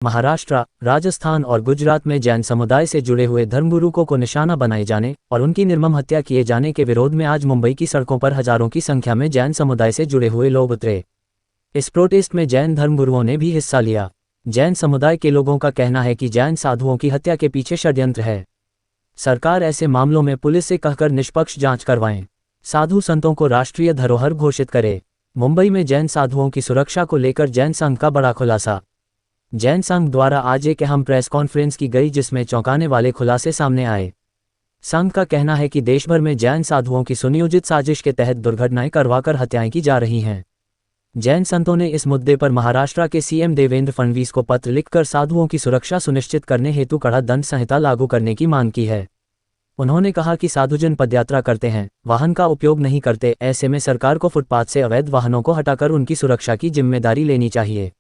महाराष्ट्र, राजस्थान और गुजरात में जैन समुदाय से जुड़े हुए धर्मगुरु को निशाना बनाए जाने और उनकी निर्मम हत्या किए जाने के विरोध में आज मुंबई की सड़कों पर हजारों की संख्या में जैन समुदाय से जुड़े हुए लोग उतरे। इस प्रोटेस्ट में जैन धर्मगुरुओं ने भी हिस्सा लिया। जैन समुदाय के लोगों का कहना है कि जैन साधुओं की हत्या के पीछे षड्यंत्र है। सरकार ऐसे मामलों में पुलिस से कहकर निष्पक्ष जांच करवाएं। साधु संतों को राष्ट्रीय धरोहर घोषित करे। मुंबई में जैन साधुओं की सुरक्षा को लेकर जैन संघ का बड़ा खुलासा। जैन संघ द्वारा आज एक अहम प्रेस कॉन्फ्रेंस की गई जिसमें चौंकाने वाले खुलासे सामने आए। संघ का कहना है कि देश भर में जैन साधुओं की सुनियोजित साजिश के तहत दुर्घटनाएं करवाकर हत्याएं की जा रही हैं। जैन संतों ने इस मुद्दे पर महाराष्ट्र के सीएम देवेंद्र फडणवीस को पत्र लिखकर साधुओं की सुरक्षा सुनिश्चित करने हेतु कड़ा दंड संहिता लागू करने की मांग की है। उन्होंने कहा कि साधुजन पदयात्रा करते हैं, वाहन का उपयोग नहीं करते, ऐसे में सरकार को फुटपाथ से अवैध वाहनों को हटाकर उनकी सुरक्षा की जिम्मेदारी लेनी चाहिए।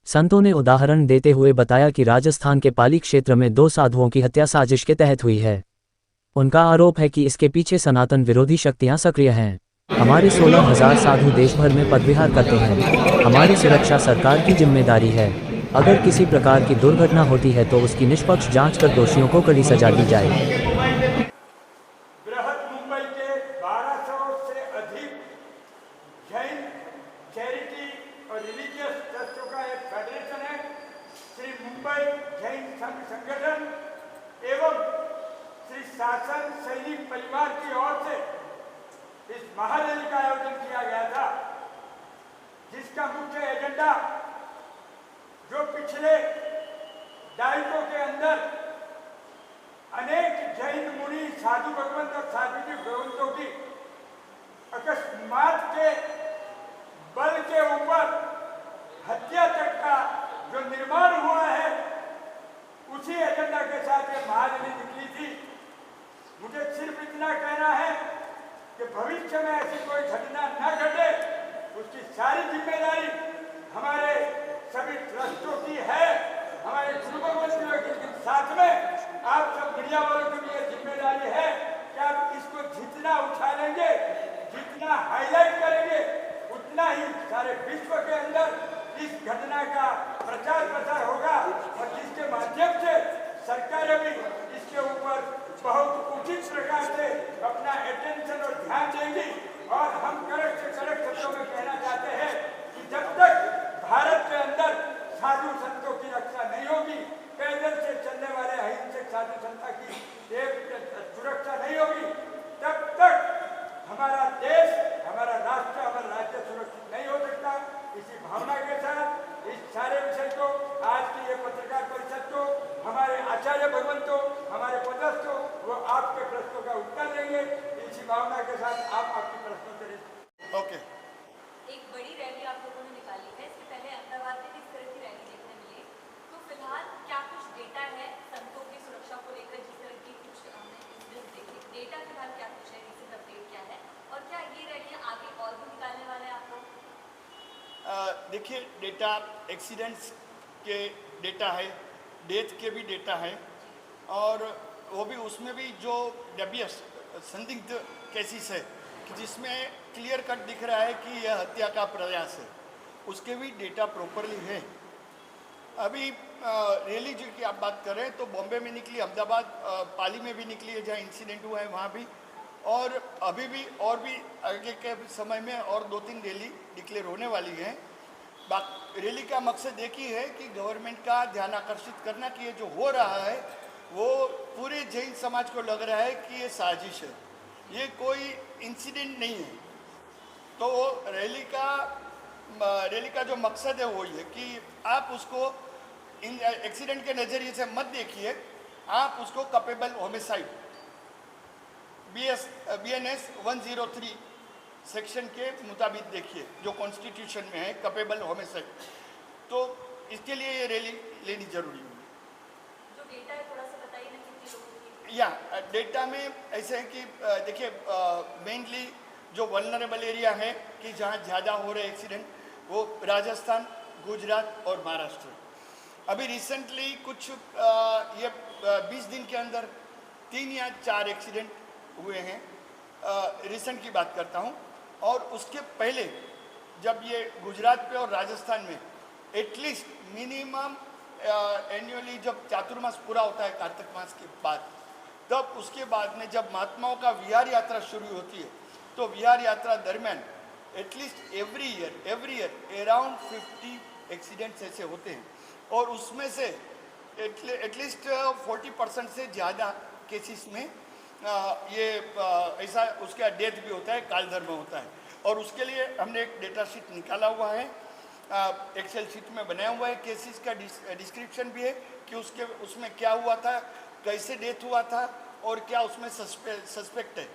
संतों ने उदाहरण देते हुए बताया कि राजस्थान के पाली क्षेत्र में 2 साधुओं की हत्या साजिश के तहत हुई है। उनका आरोप है कि इसके पीछे सनातन विरोधी शक्तियां सक्रिय हैं। हमारे 16,000 साधु देश भर में पदविहार करते हैं। हमारी सुरक्षा सरकार की जिम्मेदारी है। अगर किसी प्रकार की दुर्घटना होती है तो उसकी निष्पक्ष जांच कर दोषियों को कड़ी सजा दी जाए। बृहद मुंबई के 1200 से अधिक जैन चैरिटी और रिलीजियस ट्रस्टों का एक फेडरेशन है, श्री मुंबई जैन संघ संगठन एवं श्री शासन सैनिक परिवार की ओर से इस महारैली का आयोजन किया गया था, जिसका मुख्य एजेंडा जो पिछले दायित्वों के अंदर अनेक जैन मुनि साधु भगवंत और साध्वी भगवंतों की अकस्मात के बल के ऊपर हत्या तक का जो निर्माण हुआ है, उसी एजेंडा के साथ ये महारैली निकली थी। मुझे सिर्फ इतना कहना है कि भविष्य में ऐसी कोई घटना न घटे, उसकी सारी जिम्मेदारी हमारे सभी ट्रस्टों की है, हमारे गुरु भगवंतों के साथ में आप सब मीडिया वालों की भी ये जिम्मेदारी है कि आप इसको जितना उछालेंगे, जितना हाईलाइट करेंगे, उतना ही सारे विश्व के अंदर इस घटना का प्रचार प्रसार होगा और जिसके माध्यम से सरकारें भी इसके ऊपर बहुत उचित प्रकार से अपना अटेंशन और ध्यान देंगी। और हम कड़क से कड़क शब्दों में कहना चाहते हैं कि जब तक भारत के अंदर साधु संतों की रक्षा नहीं होगी, पैदल से चलने वाले अहिंसक साधु संत की एक सुरक्षा नहीं होगी, तब तक हमारा देश, हमारा राष्ट्र, हमारा राज्य सुरक्षित नहीं हो सकता। इसी भावना के साथ इस सारे विषय को, आज की ये पत्रकार परिषद को हमारे आचार्य भगवंतों, हमारे पदस्थों, वो आपके प्रश्नों का उत्तर देंगे। इसी भावना के साथ आप आपके प्रश्नों से ओके। एक बड़ी रैली आप लोगों ने निकाली है, इससे पहले अहमदाबाद में किस तरह की रैली देखने मिली, तो फिलहाल क्या कुछ डेटा है संतों की सुरक्षा को लेकर, जिस तरह की कुछ डेटा फिलहाल क्या कुछ है, रिसेंट अपडेट क्या है, और क्या ये रैलियां आगे और भी निकालने वाले हैं आप लोग? देखिए, डेटा एक्सीडेंट्स के डेटा है, डेथ के भी डेटा है, और वो भी उसमें भी जो डबियस संदिग्ध केसेस है कि जिसमें क्लियर कट दिख रहा है कि यह हत्या का प्रयास है, उसके भी डेटा प्रॉपरली है। अभी रैली जो की आप बात कर रहे हैं तो बॉम्बे में निकली, अहमदाबाद, पाली में भी निकली है जहाँ इंसिडेंट हुआ है वहाँ भी, और अभी भी और भी आगे के समय में और 2-3 रैली डिक्लेयर होने वाली है। रैली का मकसद एक ही है कि गवर्नमेंट का ध्यान आकर्षित करना कि ये जो हो रहा है वो पूरे जैन समाज को लग रहा है कि ये साजिश है, ये कोई इंसिडेंट नहीं है। तो रैली का जो मकसद है वो ये कि आप उसको इन एक्सीडेंट के नज़रिए से मत देखिए, आप उसको कपेबल होमिसाइड BNS 103 सेक्शन के मुताबिक देखिए, जो कॉन्स्टिट्यूशन में है, कपेबल होमिसाइड। तो इसके लिए ये रैली लेनी जरूरी है। जो डेटा है थोड़ा सा बताइए ना, कितने लोगों की? या डेटा में ऐसे है कि देखिए, मेनली जो वल्नरेबल एरिया है कि जहाँ ज़्यादा हो रहे एक्सीडेंट, वो राजस्थान, गुजरात और महाराष्ट्र। अभी रिसेंटली कुछ ये 20 दिन के अंदर 3 या 4 एक्सीडेंट हुए हैं, रिसेंट की बात करता हूँ। और उसके पहले जब ये गुजरात पे और राजस्थान में एटलीस्ट मिनिमम एनुअली जब चातुर्मास पूरा होता है कार्तिक मास के बाद, तब उसके बाद में जब महात्माओं का विहार यात्रा शुरू होती है, तो विहार यात्रा दरमियान at least every year around 50 accidents ऐसे होते हैं, और उसमें से एटलीस्ट 40% से ज़्यादा केसेस में ये ऐसा उसका डेथ भी होता है, काल धर्म होता है। और उसके लिए हमने एक डेटा शीट निकाला हुआ है, एक्सेल शीट में बनाया हुआ है, केसेस का डिस्क्रिप्शन भी है कि उसमें क्या हुआ था, कैसे डेथ हुआ था, और क्या उसमें सस्पेक्ट है,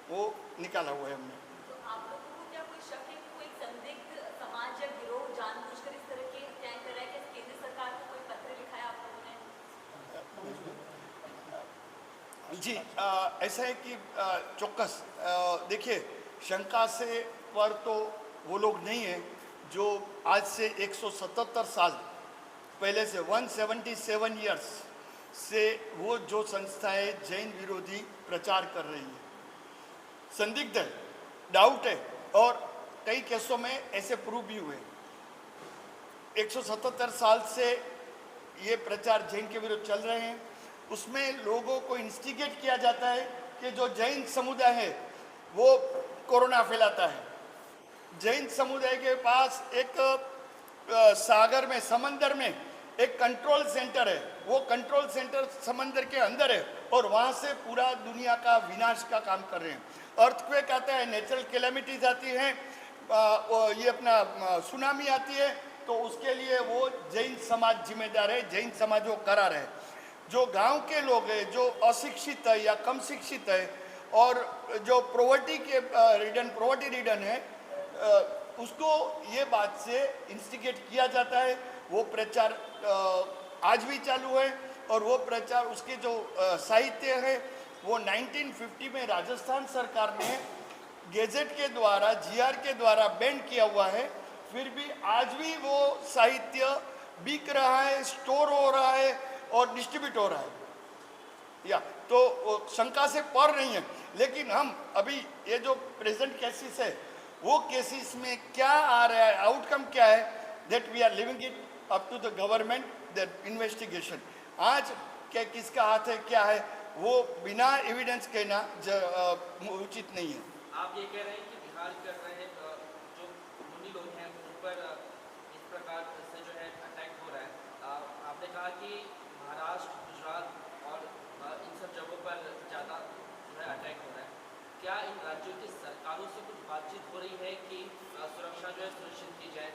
वो निकाला हुआ है हमने। तो आप लोगों को क्या कोई शक है कि कोई संदिग्ध समाज या गिरोह जानबूझकर इस तरह के हत्याएं कर रहा है? क्या केंद्र सरकार को कोई पत्र लिखा है आप लोगों ने? जी, ऐसा है कि चौक्कस देखिए, शंका से पर तो वो लोग नहीं है जो आज से 177 साल पहले से 177 ईयर्स से वो जो संस्थाएं जैन विरोधी प्रचार कर रही है। संदिग्ध है, डाउट है, और कई केसों में ऐसे प्रूव भी हुए। 177 साल से ये प्रचार जैन के विरुद्ध चल रहे हैं। उसमें लोगों को इंस्टिगेट किया जाता है कि जो जैन समुदाय है वो कोरोना फैलाता है। जैन समुदाय के पास एक सागर में, समंदर में एक कंट्रोल सेंटर है, वो कंट्रोल सेंटर समंदर के अंदर है, और वहाँ से पूरा दुनिया का विनाश का काम कर रहे हैं। अर्थक्वेक आता है, नेचुरल कैलेमिटीज आती हैं, ये अपना सुनामी आती है, तो उसके लिए वो जैन समाज जिम्मेदार है, जैन समाज वो करा रहे। जो गांव के लोग हैं, जो अशिक्षित है या कम शिक्षित है, और जो प्रॉवर्टी रिडन है, उसको ये बात से इंस्टिगेट किया जाता है। वो प्रचार आज भी चालू है, और वो प्रचार उसके जो साहित्य है वो 1950 में राजस्थान सरकार ने गेजेट के द्वारा, जीआर के द्वारा बैन किया हुआ है। फिर भी आज भी वो साहित्य बिक रहा है, स्टोर हो रहा है और डिस्ट्रीब्यूट हो रहा है। या तो शंका से पर नहीं है, लेकिन हम अभी ये जो प्रेजेंट केसेस है, वो केसेस में क्या आ रहा है, आउटकम क्या है, that we are leaving it up to the government that investigation. आज क्या किसका हाथ है, क्या है, वो बिना एविडेंस कहना उचित नहीं है। आप ये कह रहे हैं कि बिहार कर रहे हैं जो मुनि लोग हैं उन पर इस प्रकार से जो है अटैक हो रहा है। आपने कहा कि महाराष्ट्र, गुजरात और इन सब जगहों पर ज़्यादा जो है अटैक हो रहा है। क्या इन राज्यों की सरकारों से कुछ बातचीत हो रही है कि सुरक्षा जो है सुनिश्चित की जाए?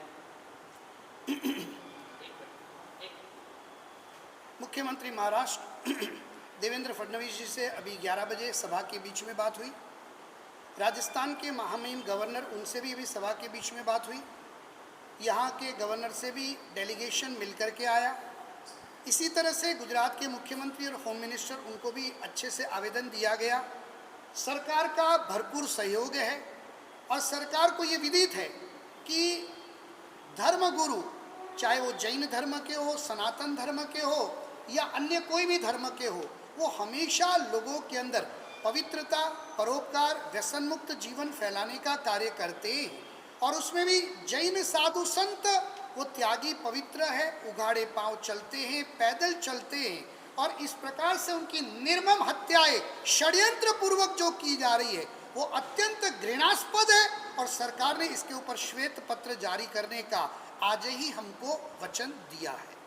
मुख्यमंत्री महाराष्ट्र देवेंद्र फडणवीस जी से अभी 11 बजे सभा के बीच में बात हुई। राजस्थान के महामहिम गवर्नर, उनसे भी अभी सभा के बीच में बात हुई। यहाँ के गवर्नर से भी डेलीगेशन मिलकर के आया। इसी तरह से गुजरात के मुख्यमंत्री और होम मिनिस्टर, उनको भी अच्छे से आवेदन दिया गया। सरकार का भरपूर सहयोग है, और सरकार को ये विदित है कि धर्मगुरु, चाहे वो जैन धर्म के हो, सनातन धर्म के हो, या अन्य कोई भी धर्म के हो, वो हमेशा लोगों के अंदर पवित्रता, परोपकार, व्यसन मुक्त जीवन फैलाने का कार्य करते हैं। और उसमें भी जैन साधु संत, वो त्यागी पवित्र है, उघाड़े पांव चलते हैं, पैदल चलते हैं, और इस प्रकार से उनकी निर्मम हत्याएं षड्यंत्र पूर्वक जो की जा रही है, वो अत्यंत घृणास्पद है। और सरकार ने इसके ऊपर श्वेत पत्र जारी करने का आज ही हमको वचन दिया है।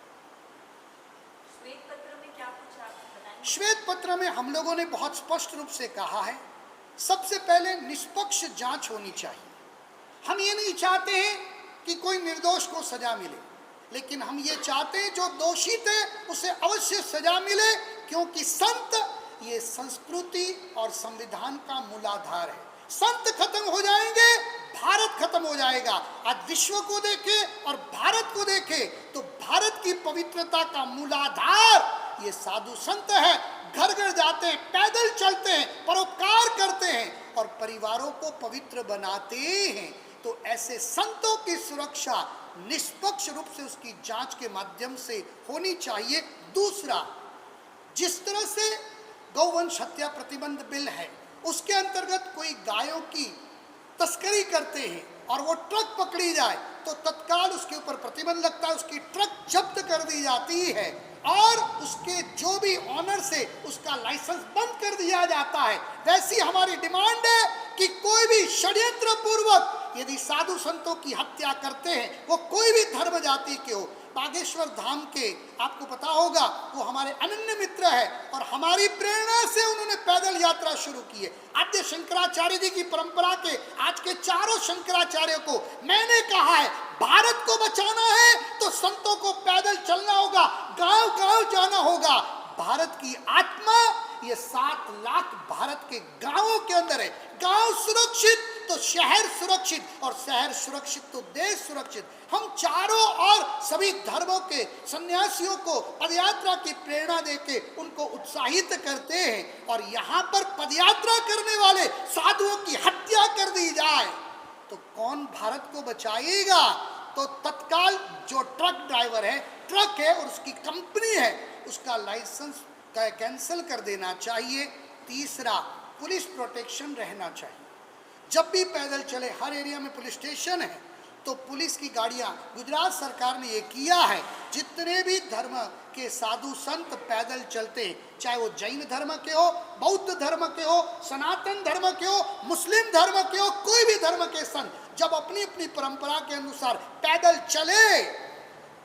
श्वेत पत्र में क्या कुछ आप बताएंगे? श्वेत पत्र में हम लोगों ने बहुत स्पष्ट रूप से कहा है, सबसे पहले निष्पक्ष जांच होनी चाहिए। हम ये नहीं चाहते हैं कि कोई निर्दोष को सजा मिले, लेकिन हम ये चाहते हैं जो दोषी थे उसे अवश्य सजा मिले, क्योंकि संत ये संस्कृति और संविधान का मूलाधार है। संत खत्म हो जाएंगे, भारत खत्म हो जाएगा। आज विश्व को देखे और भारत को देखे तो भारत की पवित्रता का मूलाधार ये साधु संत है। घर घर जाते हैं, पैदल चलते हैं, परोपकार करते हैं और परिवारों को पवित्र बनाते हैं। तो ऐसे संतों की सुरक्षा निष्पक्ष रूप से उसकी जांच के माध्यम से होनी चाहिए। दूसरा, जिस तरह से गौवंश हत्या प्रतिबंध बिल है, उसके अंतर्गत कोई गायों की तस्करी करते हैं और वो ट्रक पकड़ी जाए तो तत्काल उसके ऊपर प्रतिबंध लगता है, उसकी ट्रक जब्त कर दी जाती है और उसके जो भी ऑनर से उसका लाइसेंस बंद कर दिया जाता है। वैसी हमारी डिमांड है कि कोई भी षड्यंत्र पूर्वक यदि साधु संतों की हत्या करते हैं, वो कोई भी धर्म जाति के हो, बागेश्वर धाम के आपको पता होगा वो हमारे अनन्य मित्र है और हमारी प्रेरणा से उन्होंने पैदल यात्रा शुरू की है। आद्य शंकराचार्य जी की परंपरा के आज के चारों शंकराचार्य को मैंने कहा है, भारत को बचाना है तो संतों को पैदल चलना होगा, गांव गांव जाना होगा। भारत की आत्मा ये 7 लाख भारत के गांवों के अंदर है। गांव सुरक्षित तो शहर सुरक्षित और शहर सुरक्षित तो देश सुरक्षित। हम चारों और सभी धर्मों के सन्यासियों को पदयात्रा की प्रेरणा देके उनको उत्साहित करते हैं और यहाँ पर पदयात्रा करने वाले साधुओं की हत्या कर दी जाए तो कौन भारत को बचाएगा? तो तत्काल जो ट्रक ड्राइवर है, ट्रक है और उसकी कंपनी है, उसका लाइसेंस कैंसिल कर देना चाहिए। तीसरा, पुलिस प्रोटेक्शन रहना चाहिए। जब भी पैदल चले, हर एरिया में पुलिस स्टेशन है तो पुलिस की गाड़ियां, गुजरात सरकार ने ये किया है, जितने भी धर्म के साधु संत पैदल चलते हैं, चाहे वो जैन धर्म के हो, बौद्ध धर्म के हो, सनातन धर्म के हो, मुस्लिम धर्म के हो, कोई भी धर्म के संत जब अपनी अपनी परंपरा के अनुसार पैदल चले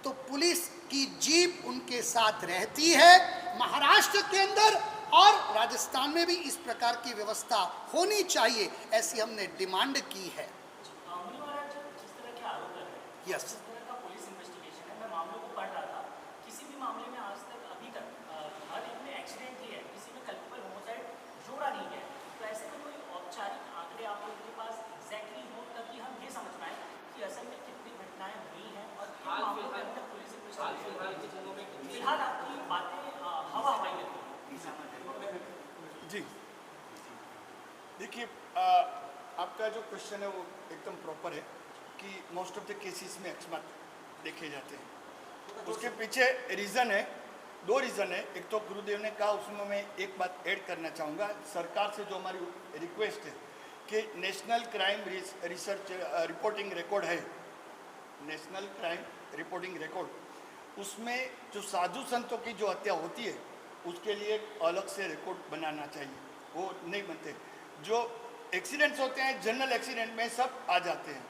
तो पुलिस की जीप उनके साथ रहती है। महाराष्ट्र के अंदर और राजस्थान में भी इस प्रकार की व्यवस्था होनी चाहिए, ऐसी हमने डिमांड की है। जिस तरह के आरोप लग रहे हैं, यस, जिस तरह का पुलिस इन्वेस्टिगेशन है, मैं मामलों को पढ़ रहा था, किसी भी मामले में आज तक अभी तक हर एक में एक्सीडेंट ही है, किसी में कल्पिबल होमोसाइड जोड़ा नहीं है। तो ऐसे में कोई औपचारिक आंकड़े आप लोगों के पास एग्जैक्टली हो तभी हम ये समझ पाए कि असल में कितनी घटनाएं हुई हैं और किन मामलों में अभी तक पुलिस इन्वेस्टिगेशन। फिलहाल आपकी बातें हवा हवाई लगती हैं। जी देखिए, आपका जो क्वेश्चन है वो एकदम प्रॉपर है कि मोस्ट ऑफ द केसेस में एक्समत देखे जाते हैं। उसके पीछे रीज़न है, 2 रीज़न है। एक तो गुरुदेव ने कहा, उसमें मैं एक बात ऐड करना चाहूँगा। सरकार से जो हमारी रिक्वेस्ट है कि national crime research reporting record है, नेशनल क्राइम रिपोर्टिंग रिकॉर्ड, उसमें जो साधु संतों की जो हत्या होती है उसके लिए अलग से रिकॉर्ड बनाना चाहिए। वो नहीं बनते। जो एक्सीडेंट्स होते हैं जनरल एक्सीडेंट में सब आ जाते हैं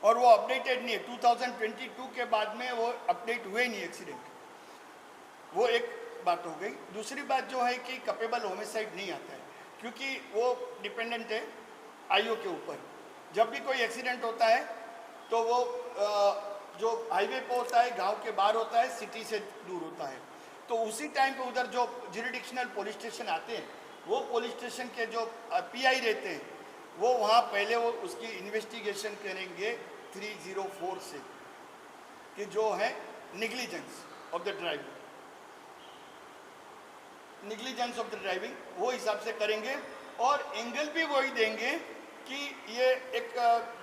और वो अपडेटेड नहीं है। 2022 के बाद में वो अपडेट हुए नहीं एक्सीडेंट। वो एक बात हो गई। दूसरी बात जो है कि कपेबल होमिसाइड नहीं आता है क्योंकि वो डिपेंडेंट है आईओ के ऊपर। जब भी कोई एक्सीडेंट होता है तो वो जो हाईवे पे होता है, गांव के बाहर होता है, सिटी से दूर होता है, तो उसी टाइम पे उधर जो ज्यूरिडिक्शनल पुलिस स्टेशन आते हैं, वो पुलिस स्टेशन के जो पीआई रहते हैं, वो वहाँ पहले वो उसकी इन्वेस्टिगेशन करेंगे 304 से कि जो है negligence of the driving, negligence of the driving, वो हिसाब से करेंगे और एंगल भी वही देंगे कि ये एक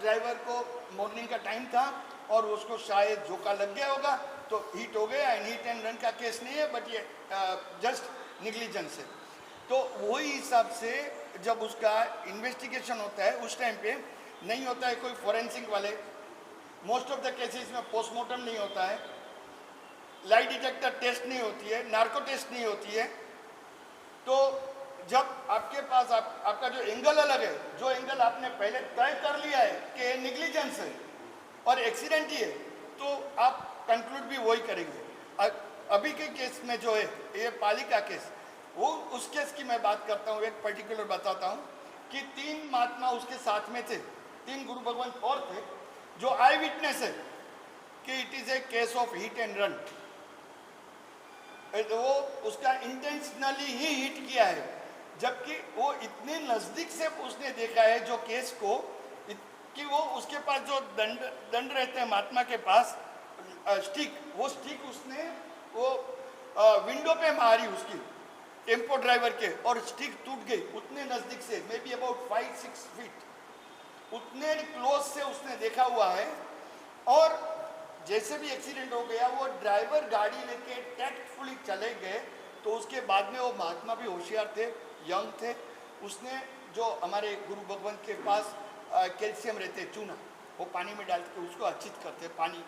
ड्राइवर को मॉर्निंग का टाइम था और उसको शायद झोंका लग गया होगा तो हिट हो गया। एंड हिट एंड रन का केस नहीं है, बट ये जस्ट निग्लिजेंस है। तो वही हिसाब से जब उसका इन्वेस्टिगेशन होता है उस टाइम पे नहीं होता है कोई फॉरेंसिक वाले, मोस्ट ऑफ द केसेस में पोस्टमार्टम नहीं होता है, लाई डिटेक्टर टेस्ट नहीं होती है, नार्को टेस्ट नहीं होती है। तो जब आपके पास आपका जो एंगल अलग है, जो एंगल आपने पहले तय कर लिया है कि निग्लिजेंस है और एक्सीडेंट ही है, तो आप कंक्लूड भी वही करेंगे। अभी के केस में जो है ये पालिका केस, वो उस केस की मैं बात करता हूँ। एक पर्टिकुलर बताता हूँ कि 3 महात्मा उसके साथ में थे, 3 गुरु भगवंत और थे जो आई विटनेस है कि it is a case of hit and run. वो उसका इंटेंशनली ही हिट किया है, जबकि वो इतने नज़दीक से उसने देखा है जो केस को कि वो उसके पास जो दंड रहते हैं महात्मा के पास स्टिक, वो स्टिक उसने वो विंडो पे मारी उसकी टेम्पो ड्राइवर के और स्टिक टूट गई। उतने नज़दीक से, मे बी अबाउट 5-6 फीट, उतने क्लोज से उसने देखा हुआ है। और जैसे भी एक्सीडेंट हो गया, वो ड्राइवर गाड़ी लेके टैक्टफुली चले गए। तो उसके बाद में वो महात्मा भी होशियार थे, यंग थे, उसने जो हमारे गुरु भगवंत के पास कैल्शियम रहते चूना, वो पानी में डाल के उसको अच्छित करते हैं, पानी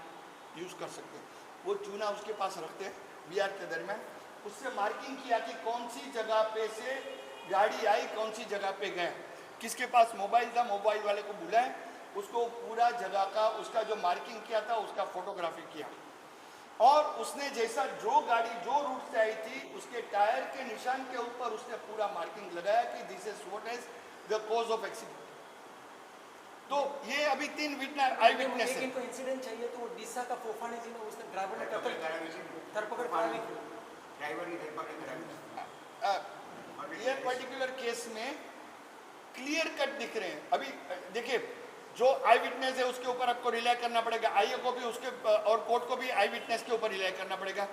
यूज़ कर सकते हैं। वो चूना उसके पास रखते हैं बिहार के दरमियान, उससे मार्किंग किया कि कौन सी जगह पे से गाड़ी आई, कौन सी जगह पे गए, किसके पास मोबाइल था, मोबाइल वाले को बुलाए, उसको पूरा जगह का उसका जो मार्किंग किया था उसका फोटोग्राफी किया, और उसने जैसा जो गाड़ी जो रूट से आई थी उसके टायर के निशान के ऊपर उसने पूरा मार्किंग लगाया कि this is what is the cause of accident. तो ये अभी 3 विटनेस आई विटनेस है। लेकिन कोई इंसिडेंट चाहिए तो डीसा का फोफाने जी ने उसने ड्राइवर ने कत्ल धरपकड़ कराने की ड्राइवर की धरपकड़ कराई। ये पर्टिकुलर केस में क्लियर कट दिख रहे हैं। अभी देखिए जो आई विटनेस है उसके ऊपर आपको रिलाई करना पड़ेगा, आईए को भी उसके और कोर्ट को भी आई विटनेस के ऊपर रिलाई करना पड़ेगा,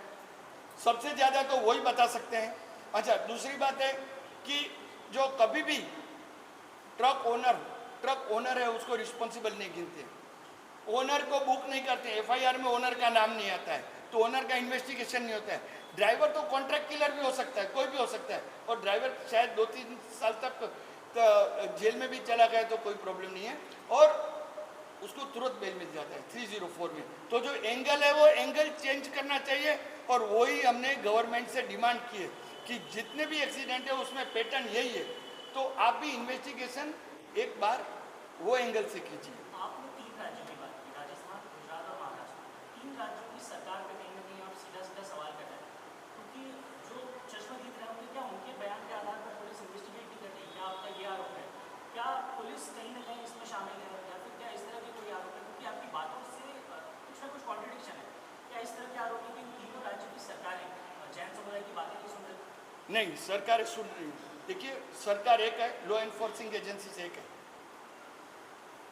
सबसे ज़्यादा तो वही बता सकते हैं। अच्छा, दूसरी बात है कि जो कभी भी ट्रक ओनर है उसको रिस्पॉन्सिबल नहीं गिनते, ओनर को बुक नहीं करते, एफआईआर में ओनर का नाम नहीं आता है तो ओनर का इन्वेस्टिगेशन नहीं होता है। ड्राइवर तो कॉन्ट्रैक्ट किलर भी हो सकता है, कोई भी हो सकता है, और ड्राइवर शायद 2-3 साल तक जेल में भी चला गया तो कोई प्रॉब्लम नहीं है, और उसको तुरंत बेल मिल जाता है 304 में। तो जो एंगल है वो एंगल चेंज करना चाहिए, और वही हमने गवर्नमेंट से डिमांड की है कि जितने भी एक्सीडेंट है उसमें पैटर्न यही है, तो आप भी इन्वेस्टिगेशन एक बार वो एंगल से कीजिए। आपने 3 राज्यों की बात की, राजस्थान, गुजरात और महाराष्ट्र। 3 राज्यों की सरकार पे कहीं ना कहीं आप सीधा सीधा सवाल कर रहे हैं, क्योंकि जो चश्मदीद रहे होंगे क्या उनके बयान के आधार पर पुलिस इन्वेस्टिगेट नहीं कर रही? क्या आपका ये आरोप है? क्या पुलिस कहीं ना कहीं इसमें शामिल है, या फिर क्या इस तरह के कोई आरोप है? क्योंकि आपकी बातों से कुछ ना कुछ कॉन्ट्रडिक्शन है। क्या इस तरह के आरोप है कि इन तीनों राज्यों की सरकारें जैन समुदाय की बातें नहीं सुन रही? नहीं, सरकार सुन रही है। देखिए सरकार एक है, लॉ एनफोर्सिंग एजेंसी से एक है,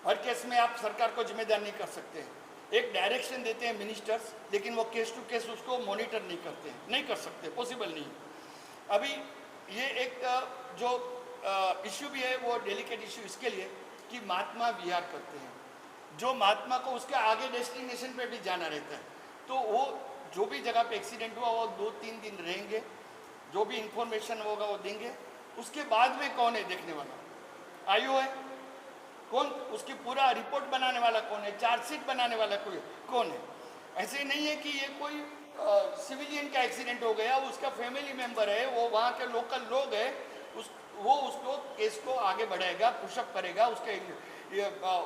हर केस में आप सरकार को जिम्मेदार नहीं कर सकते हैं। एक डायरेक्शन देते हैं मिनिस्टर्स, लेकिन वो केस टू केस उसको मॉनिटर नहीं करते हैं, नहीं कर सकते, पॉसिबल नहीं। अभी ये एक जो इश्यू भी है वो डेलिकेट इश्यू इसके लिए कि महात्मा विहार करते हैं, जो महात्मा को उसके आगे डेस्टिनेशन पे भी जाना रहता है, तो वो जो भी जगह पे एक्सीडेंट हुआ वो 2-3 दिन रहेंगे, जो भी इंफॉर्मेशन होगा वो देंगे, उसके बाद में कौन है देखने वाला, आयु है कौन, उसकी पूरा रिपोर्ट बनाने वाला कौन है, चार्जशीट बनाने वाला कौन है। ऐसे नहीं है कि ये कोई सिविलियन का एक्सीडेंट हो गया, उसका फैमिली मेंबर है, वो वहाँ के लोकल लोग हैं, वो उसको केस को आगे बढ़ाएगा, पुशअप करेगा,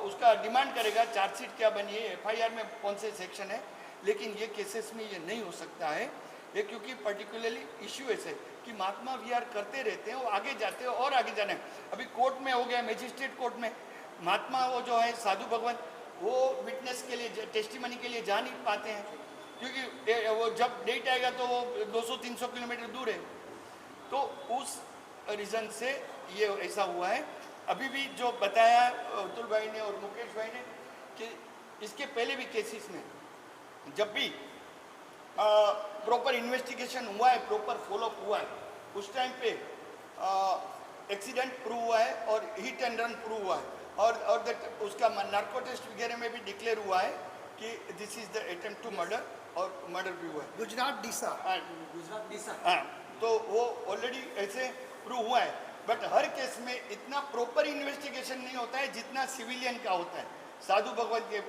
उसका डिमांड करेगा चार्जशीट क्या बनी है, एफआईआर में कौन से सेक्शन है। लेकिन ये केसेस में ये नहीं हो सकता है, ये क्योंकि पर्टिकुलरली इश्यू ऐसे है कि महात्मा विहार करते रहते हैं, वो आगे जाते हैं और आगे जाना है। अभी कोर्ट में हो गया, मैजिस्ट्रेट कोर्ट में महात्मा वो जो है साधु भगवान, वो विटनेस के लिए टेस्टिमनी के लिए जा नहीं पाते हैं, क्योंकि वो जब डेट आएगा तो वो 200-300 किलोमीटर दूर है, तो उस रीज़न से ये ऐसा हुआ है। अभी भी जो बताया अतुल भाई ने और मुकेश भाई ने कि इसके पहले भी केसेस में जब भी प्रॉपर इन्वेस्टिगेशन हुआ है, प्रॉपर फॉलोअप हुआ है, उस टाइम पे एक्सीडेंट प्रूव हुआ है और हिट एंड रन प्रूव हुआ है, और उसका नार्को टेस्ट वगैरह में भी डिक्लेयर हुआ है कि this is the attempt to murder, और मर्डर भी हुआ है। गुजरात डीसा गुजरात डीसा हाँ, तो वो ऑलरेडी ऐसे प्रूव हुआ है, बट हर केस में इतना प्रॉपर इन्वेस्टिगेशन नहीं होता है जितना सिविलियन का होता है साधु भगवान के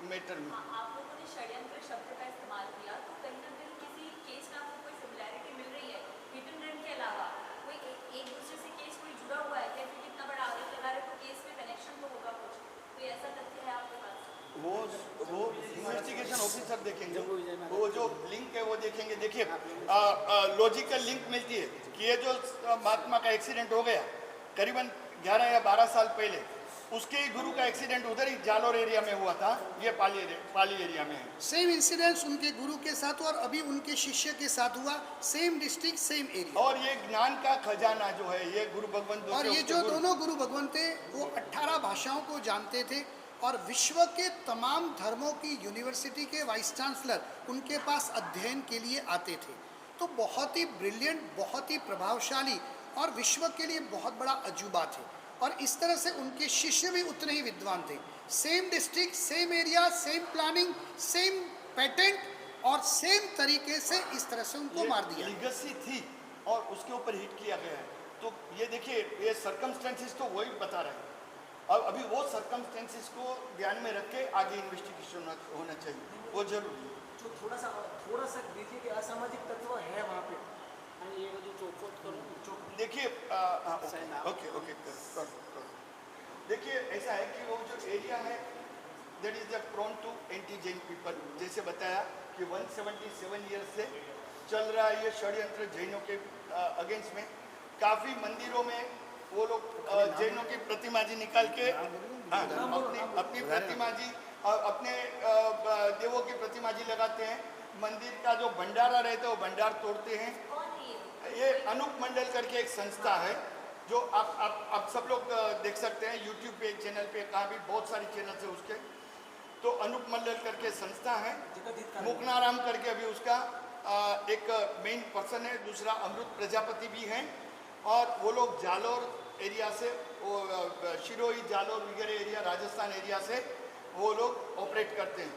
मैटर में। आप लोगों ने षड्यंत्र शब्द का इस्तेमाल किया, तो कहीं ना कहीं किसी केस में आपको कोई सिमिलैरिटी मिल रही है हिट एंड रन के अलावा? कोई एक दूसरे से केस कोई जुड़ा हुआ है क्या? क्योंकि इतना बड़ा आरोप लगा रहे तो केस में कनेक्शन तो होगा कुछ, कोई ऐसा तथ्य है आपके पास? वो इन्वेस्टिगेशन ऑफिसर देखेंगे, वो जो लिंक है वो देखेंगे। देखिए लॉजिकल लिंक मिलती है कि ये जो महात्मा का एक्सीडेंट हो गया करीबन 11 या 12 साल पहले, उसके ही गुरु का एक्सीडेंट उधर ही जालोर एरिया में हुआ था, ये पाली एरिया में है। सेम इंसिडेंट्स उनके गुरु के साथ हुआ और अभी उनके शिष्य के साथ हुआ, सेम डिस्ट्रिक्ट सेम एरिया। और ये ज्ञान का खजाना जो है ये गुरु भगवंत, और ये जो दोनों गुरु भगवान थे वो 18 भाषाओं को जानते थे, और विश्व के तमाम धर्मों की यूनिवर्सिटी के वाइस चांसलर उनके पास अध्ययन के लिए आते थे। तो बहुत ही ब्रिलियंट, बहुत ही प्रभावशाली और विश्व के लिए बहुत बड़ा अजूबा थे, और इस तरह से उनके शिष्य भी उतने ही विद्वान थे। Same district, same area, same planning, same patent, और सेम तरीके से इस तरह से उनको मार दिया। लीगेसी थी और उसके ऊपर हिट किया गया है। तो ये देखिए, ये सर्कमस्टेंसेस तो वही बता रहे हैं अब अभी वो सर्कमस्टेंसेस को ध्यान में रख के आगे इन्वेस्टिगेशन होना चाहिए, वो जरूरी है। जो थोड़ा सा देखिए कि असामाजिक तत्व है वहाँ पे आणि ये जो चौकट करून देखिए ओके ओके देखिए ऐसा है कि वो जो एरिया है that is the prone to anti Jain people, जैसे बताया कि 177 ईयर से चल रहा है ये षड्यंत्र जैनों के अगेंस्ट में। काफ़ी मंदिरों में वो लोग जैनों की प्रतिमा जी निकाल के अपनी प्रतिमा जी अपने देवों की प्रतिमा जी लगाते हैं। मंदिर का जो भंडारा रहता है वो भंडार तोड़ते हैं। कौन है ये अनूप मंडल करके एक संस्था है जो आप सब लोग देख सकते हैं यूट्यूब पे, एक चैनल पे, कहाँ भी बहुत सारी चैनल है उसके। तो अनूप मंडल करके संस्था है, मुकनाराम करके अभी उसका एक मेन पर्सन है, दूसरा अमृत प्रजापति भी हैं। और वो लोग जालोर एरिया से, वो शिरोही जालोर वगैरह एरिया राजस्थान एरिया से वो लोग ऑपरेट करते हैं।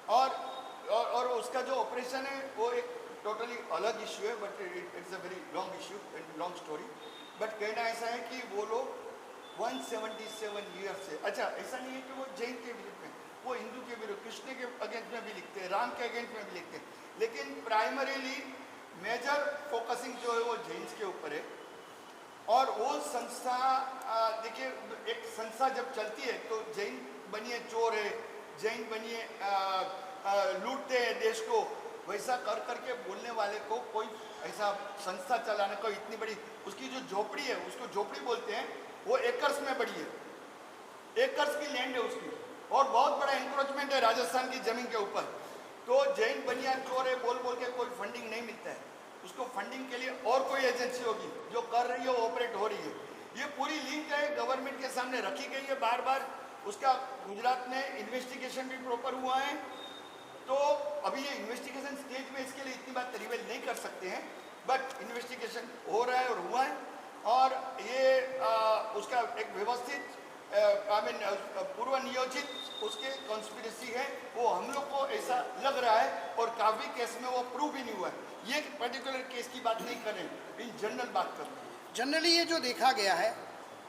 और उसका जो ऑपरेशन है वो एक टोटली अलग इश्यू है, but it's a very long issue and long story. But कहना ऐसा है कि वो लोग 177 ईयर से, अच्छा ऐसा नहीं है कि वो जैन के विरुद्ध में, वो हिंदू के विरुद्ध, कृष्ण के अगेंस्ट में भी लिखते हैं, राम के अगेंस्ट में भी लिखते हैं, लेकिन प्राइमरीली मेजर फोकसिंग जो है वो जैन्स के ऊपर है। और वो संस्था देखिए, एक संस्था जब चलती है तो जैन बनिए चोर है, जैन बनिए लूटते हैं देश को, वैसा कर करके बोलने वाले को कोई ऐसा संस्था चलाने को इतनी बड़ी, उसकी जो झोपड़ी है उसको झोपड़ी बोलते हैं, वो एकर्स में बड़ी है, एकर्स की लैंड है उसकी, और बहुत बड़ा इंक्रोचमेंट है राजस्थान की जमीन के ऊपर। तो जैन बनिया चोर है बोल बोल के कोई फंडिंग नहीं मिलता है उसको। फंडिंग के लिए और कोई एजेंसी होगी जो कर रही है, ऑपरेट हो रही है। ये पूरी लिंक है, गवर्नमेंट के सामने रखी गई है बार बार। उसका गुजरात में इन्वेस्टिगेशन भी प्रॉपर हुआ है। तो अभी ये इन्वेस्टिगेशन स्टेज में इसके लिए इतनी बात रिवील नहीं कर सकते हैं, बट इन्वेस्टिगेशन हो रहा है और हुआ है। और ये उसका एक व्यवस्थित पूर्व नियोजित उसके कॉन्स्पिरेसी है, वो हम लोग को ऐसा लग रहा है। और काफ़ी केस में वो प्रूव भी नहीं हुआ है। ये पर्टिकुलर केस की बात नहीं कर रहे हैं, इन जनरल बात कर रहे हैं। जनरली ये जो देखा गया है,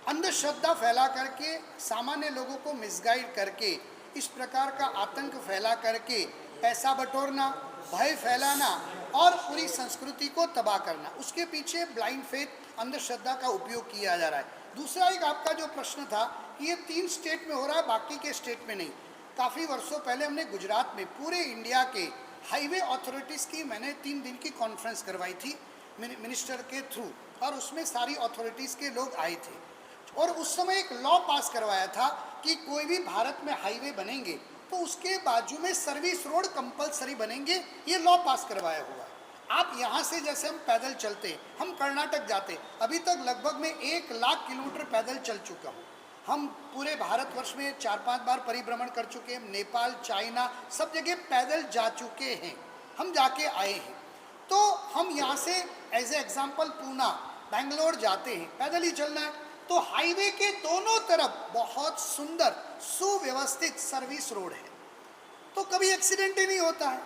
अंधश्रद्धा फैला करके, सामान्य लोगों को मिसगाइड करके, इस प्रकार का आतंक फैला करके पैसा बटोरना, भय फैलाना और पूरी संस्कृति को तबाह करना, उसके पीछे ब्लाइंड फेथ, अंधश्रद्धा का उपयोग किया जा रहा है। दूसरा एक आपका जो प्रश्न था कि ये 3 स्टेट में हो रहा है, बाकी के स्टेट में नहीं। काफ़ी वर्षों पहले हमने गुजरात में पूरे इंडिया के हाईवे अथॉरिटीज़ की मैंने 3 दिन की कॉन्फ्रेंस करवाई थी मिनिस्टर के थ्रू, और उसमें सारी अथॉरिटीज़ के लोग आए थे। और उस समय एक लॉ पास करवाया था कि कोई भी भारत में हाईवे बनेंगे तो उसके बाजू में सर्विस रोड कंपलसरी बनेंगे, ये लॉ पास करवाया हुआ है। आप यहाँ से जैसे हम पैदल चलते, हम कर्नाटक जाते, अभी तक लगभग मैं 1 लाख किलोमीटर पैदल चल चुका हूँ। हम पूरे भारतवर्ष में 4-5 बार परिभ्रमण कर चुके हैं, नेपाल, चाइना, सब जगह पैदल जा चुके हैं, हम जाके आए हैं। तो हम यहाँ से as a example Poona, Bangalore जाते हैं, पैदल ही चलना है, तो हाईवे के दोनों तरफ बहुत सुंदर सुव्यवस्थित सर्विस रोड है, तो कभी एक्सीडेंट ही नहीं होता है।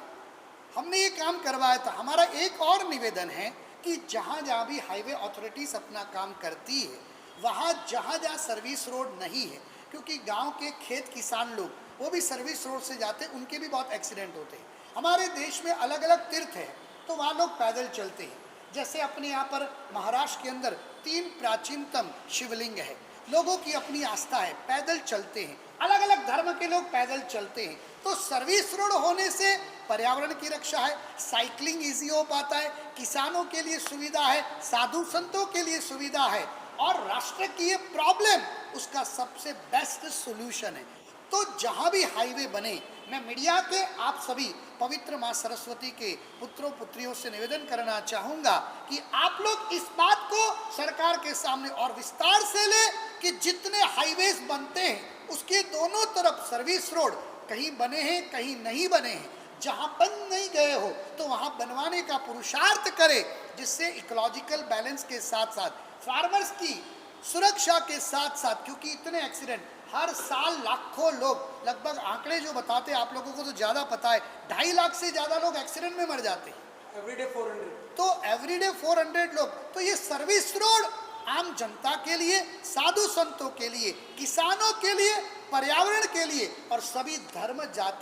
हमने ये काम करवाया था। हमारा एक और निवेदन है कि जहाँ जहाँ भी हाईवे अथॉरिटीज़ अपना काम करती है, वहाँ जहाँ जहाँ सर्विस रोड नहीं है, क्योंकि गांव के खेत किसान लोग वो भी सर्विस रोड से जाते हैं, उनके भी बहुत एक्सीडेंट होते हैं। हमारे देश में अलग अलग तीर्थ हैं, तो वहाँ लोग पैदल चलते हैं। जैसे अपने यहाँ पर महाराष्ट्र के अंदर 3 प्राचीनतम शिवलिंग है, लोगों की अपनी आस्था है, पैदल चलते हैं, अलग अलग धर्म के लोग पैदल चलते हैं। तो सर्विस रोड होने से पर्यावरण की रक्षा है, साइकिलिंग इजी हो पाता है, किसानों के लिए सुविधा है, साधु संतों के लिए सुविधा है, और राष्ट्र की ये प्रॉब्लम उसका सबसे बेस्ट सोल्यूशन है। तो जहाँ भी हाईवे बने, मैं मीडिया के आप सभी पवित्र माँ सरस्वती के पुत्रों पुत्रियों से निवेदन करना चाहूँगा कि आप लोग इस बात को सरकार के सामने और विस्तार से ले कि जितने हाईवेज बनते हैं उसके दोनों तरफ सर्विस रोड कहीं बने हैं, कहीं नहीं बने हैं। जहाँ बन नहीं गए हो तो वहाँ बनवाने का पुरुषार्थ करे, जिससे इकोलॉजिकल बैलेंस के साथ साथ फार्मर्स की सुरक्षा के साथ साथ, क्योंकि इतने एक्सीडेंट हर साल लाखों लोग, लगभग आंकड़े जो बताते हैं आप लोगों को तो ज़्यादा पता है, 2.5 लाख से ज़्यादा लोग एक्सीडेंट में मर जाते हैं एवरीडे 400। तो एवरीडे 400 लोग। तो ये सर्विस रोड आम जनता के लिए, साधु संतों के लिए, किसानों के लिए, पर्यावरण के लिए और सभी धर्म जाति